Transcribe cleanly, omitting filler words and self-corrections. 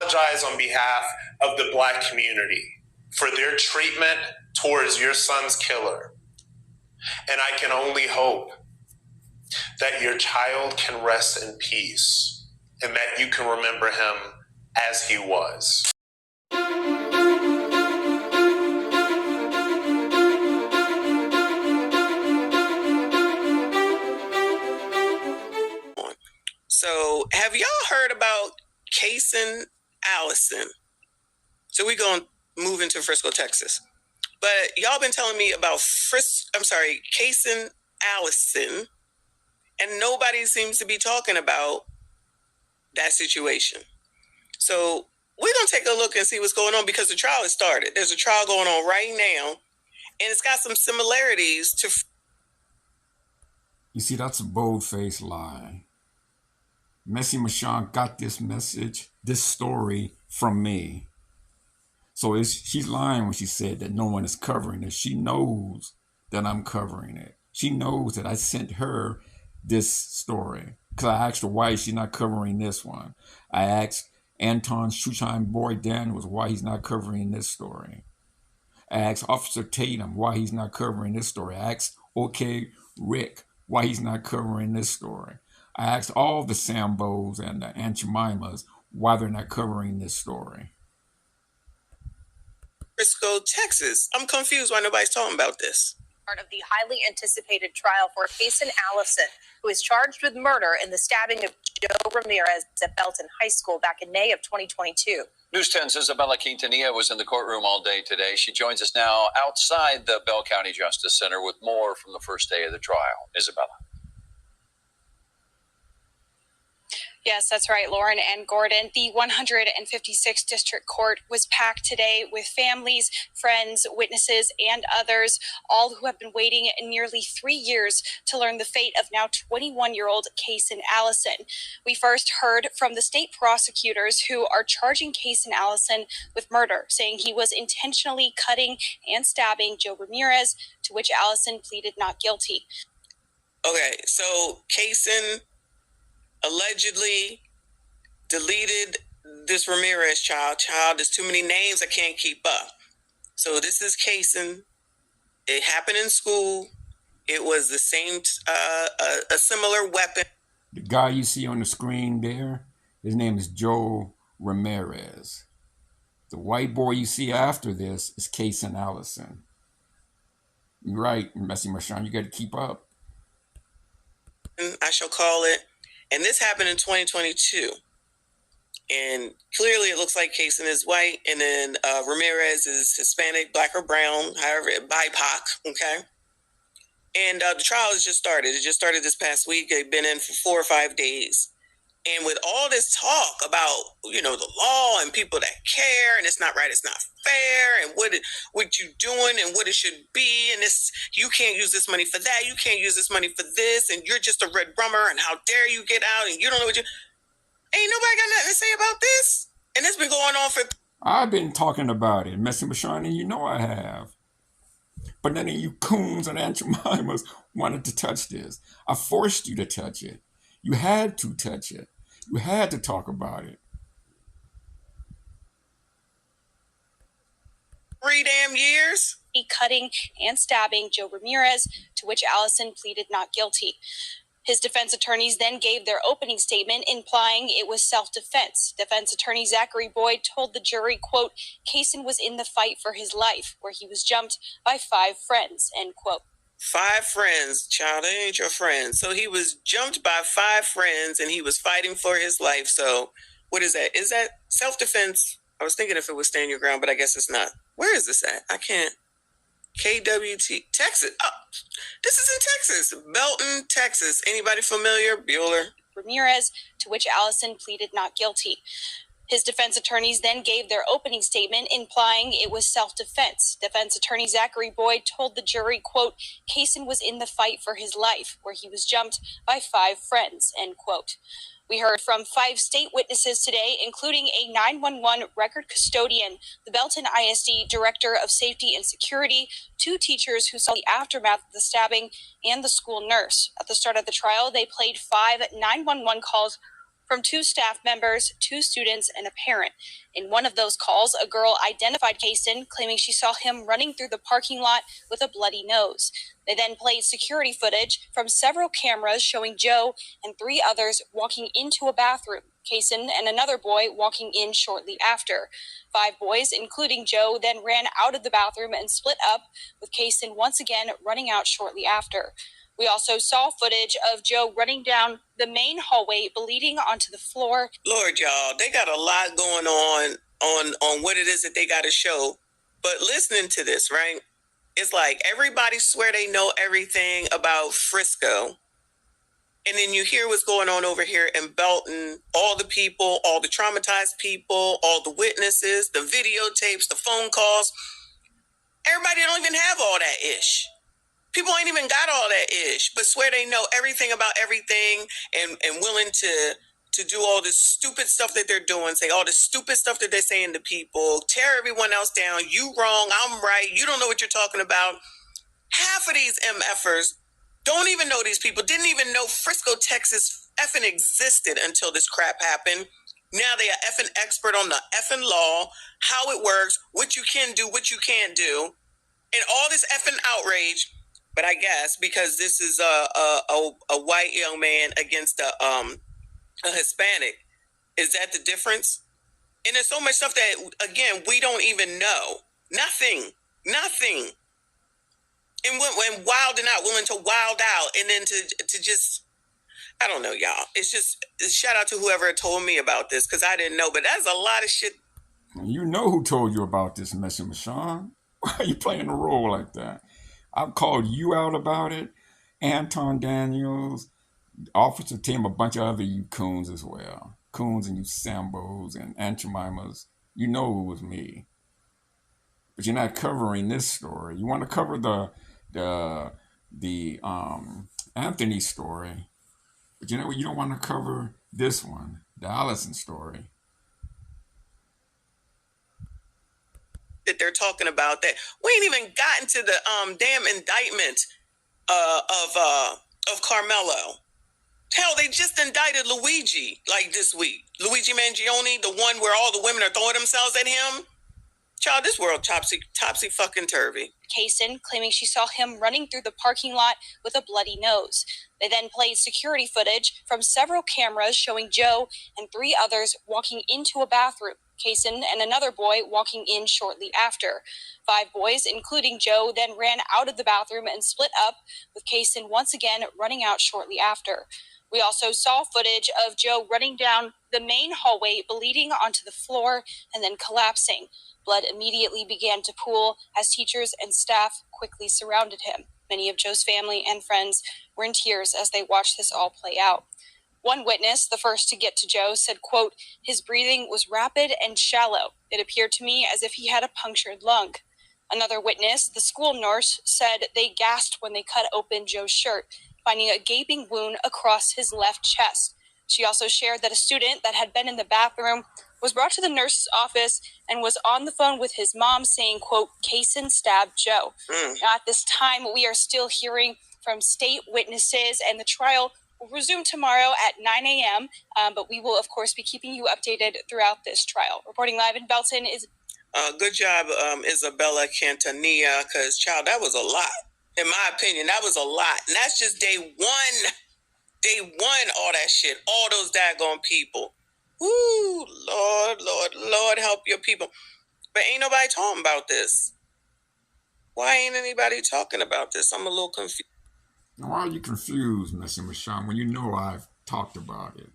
apologize on behalf of the Black community for their treatment towards your son's killer. And I can only hope that your child can rest in peace and that you can remember him as he was. So, have y'all heard about Kason Allison? So we're going to move into Frisco, Texas. But y'all been telling me about Kason Allison, and nobody seems to be talking about that situation. So we're going to take a look and see what's going on because the trial has started. There's a trial going on right now, and it's got some similarities to... You see, that's a bold-faced lie. Messi Mashan got this message, this story from me. So she's lying when she said that no one is covering it. She knows that I'm covering it. She knows that I sent her this story. Because I asked her why is she not covering this one. I asked Anton Schuchheim Boy Daniels why he's not covering this story. I asked Officer Tatum why he's not covering this story. I asked OK Rick why he's not covering this story. I asked all the Sambos and the Aunt Jemimas why they're not covering this story. Frisco, Texas. I'm confused why nobody's talking about this. Part of the highly anticipated trial for Kason Allison, who is charged with murder in the stabbing of Joe Ramirez at Belton High School back in May of 2022. News 10's Isabella Quintanilla was in the courtroom all day today. She joins us now outside the Bell County Justice Center with more from the first day of the trial. Isabella. Yes, that's right, Lauren and Gordon. The 156th District Court was packed today with families, friends, witnesses, and others, all who have been waiting nearly 3 years to learn the fate of now 21-year-old Kason Allison. We first heard from the state prosecutors who are charging Kason Allison with murder, saying he was intentionally cutting and stabbing Joe Ramirez, to which Allison pleaded not guilty. Okay, so Kason allegedly deleted this Ramirez child. There's too many names, I can't keep up. So this is Kason. It happened in school. It was the same, a similar weapon. The guy you see on the screen there, his name is Joe Ramirez. The white boy you see after this is Kason Allison. You're right, Messi Marchand, you got to keep up. I shall call it. And this happened in 2022. And clearly it looks like Kason is white. And then Ramirez is Hispanic, black or brown, however, BIPOC, okay? And the trial has just started. It just started this past week. They've been in for 4 or 5 days. And with all this talk about, the law and people that care, and it's not right, it's not fair, and what you doing and what it should be, and this, you can't use this money for that, you can't use this money for this, and you're just a red rummer, and how dare you get out, and you don't know what you... Ain't nobody got nothing to say about this. And it's been going on for... I've been talking about it, Messi Bashan, and you know I have. But none of you coons and Aunt Jemimas wanted to touch this. I forced you to touch it. You had to touch it. You had to talk about it. 3 damn years? Cutting and stabbing Joe Ramirez, to which Allison pleaded not guilty. His defense attorneys then gave their opening statement implying it was self-defense. Defense attorney Zachary Boyd told the jury, quote, Kason was in the fight for his life, where he was jumped by 5 friends, end quote. 5 friends, child, they ain't your friends. So he was jumped by 5 friends and he was fighting for his life. So what is that? Is that self-defense? I was thinking if it was stand your ground, but I guess it's not. Where is this at? I can't. KWT, Texas. Oh, this is in Texas. Belton, Texas. Anybody familiar? Bueller. Ramirez, to which Allison pleaded not guilty. His defense attorneys then gave their opening statement implying it was self-defense. Defense attorney Zachary Boyd told the jury, quote, Kason was in the fight for his life, where he was jumped by 5 friends, end quote. We heard from 5 state witnesses today, including a 911 record custodian, the Belton ISD Director of Safety and Security, 2 teachers who saw the aftermath of the stabbing, and the school nurse. At the start of the trial, they played 5 911 calls from 2 staff members, 2 students, and a parent. In one of those calls, a girl identified Kaysen, claiming she saw him running through the parking lot with a bloody nose. They then played security footage from several cameras showing Joe and 3 others walking into a bathroom. Kaysen and another boy walking in shortly after. 5 boys, including Joe, then ran out of the bathroom and split up, with Kaysen once again running out shortly after. We also saw footage of Joe running down the main hallway, bleeding onto the floor. Lord, y'all, they got a lot going on what it is that they got to show. But listening to this, right, it's like everybody swear they know everything about Frisco. And then you hear what's going on over here in Belton, all the people, all the traumatized people, all the witnesses, the videotapes, the phone calls. Everybody don't even have all that ish. People ain't even got all that ish, but swear they know everything about everything and willing to do all this stupid stuff that they're doing, say all this stupid stuff that they're saying to people, tear everyone else down. You wrong, I'm right. You don't know what you're talking about. Half of these MFers don't even know these people, didn't even know Frisco, Texas effing existed until this crap happened. Now they are effing expert on the effing law, how it works, what you can do, what you can't do, and all this effing outrage. But I guess because this is a white young man against a Hispanic, is that the difference? And there's so much stuff that, again, we don't even know. Nothing. And when wilding out, willing to wild out, and then to just, I don't know, y'all. It's just, shout out to whoever told me about this, because I didn't know. But that's a lot of shit. You know who told you about this, Messy Michon. Why are you playing a role like that? I've called you out about it, Anton Daniels, Officer Tim, a bunch of other you coons as well. Coons and you Sambos and Aunt Jemimas. You know it was me. But you're not covering this story. You want to cover the Anthony story. But you know what? You don't want to cover this one, the Allison story. That they're talking about, that we ain't even gotten to the damn indictment of Carmelo. Hell, they just indicted Luigi like this week. Luigi Mangione, the one where all the women are throwing themselves at him. Child, this world topsy fucking turvy. Kaysen, claiming she saw him running through the parking lot with a bloody nose. They then played security footage from several cameras showing Joe and 3 others walking into a bathroom. Kaysen and another boy walking in shortly after. 5 boys, including Joe, then ran out of the bathroom and split up, with Kaysen once again running out shortly after. We also saw footage of Joe running down the main hallway, bleeding onto the floor and then collapsing. Blood immediately began to pool as teachers and staff quickly surrounded him. Many of Joe's family and friends were in tears as they watched this all play out. One witness, the first to get to Joe, said, quote, "His breathing was rapid and shallow. It appeared to me as if he had a punctured lung." Another witness, the school nurse, said they gasped when they cut open Joe's shirt, finding a gaping wound across his left chest. She also shared that a student that had been in the bathroom was brought to the nurse's office and was on the phone with his mom saying, quote, "Kaysen stabbed Joe." Now, at this time, we are still hearing from state witnesses, and the trial will resume tomorrow at 9 a.m., but we will, of course, be keeping you updated throughout this trial. Reporting live in Belton is... Good job, Isabella Quintanilla, because, child, that was a lot. In my opinion, that was a lot. And that's just day one. Day one, all that shit. All those daggone people. Woo, Lord, help your people. But ain't nobody talking about this. Why ain't anybody talking about this? I'm a little confused. Now, why are you confused, Messy Michon, when you know I've talked about it?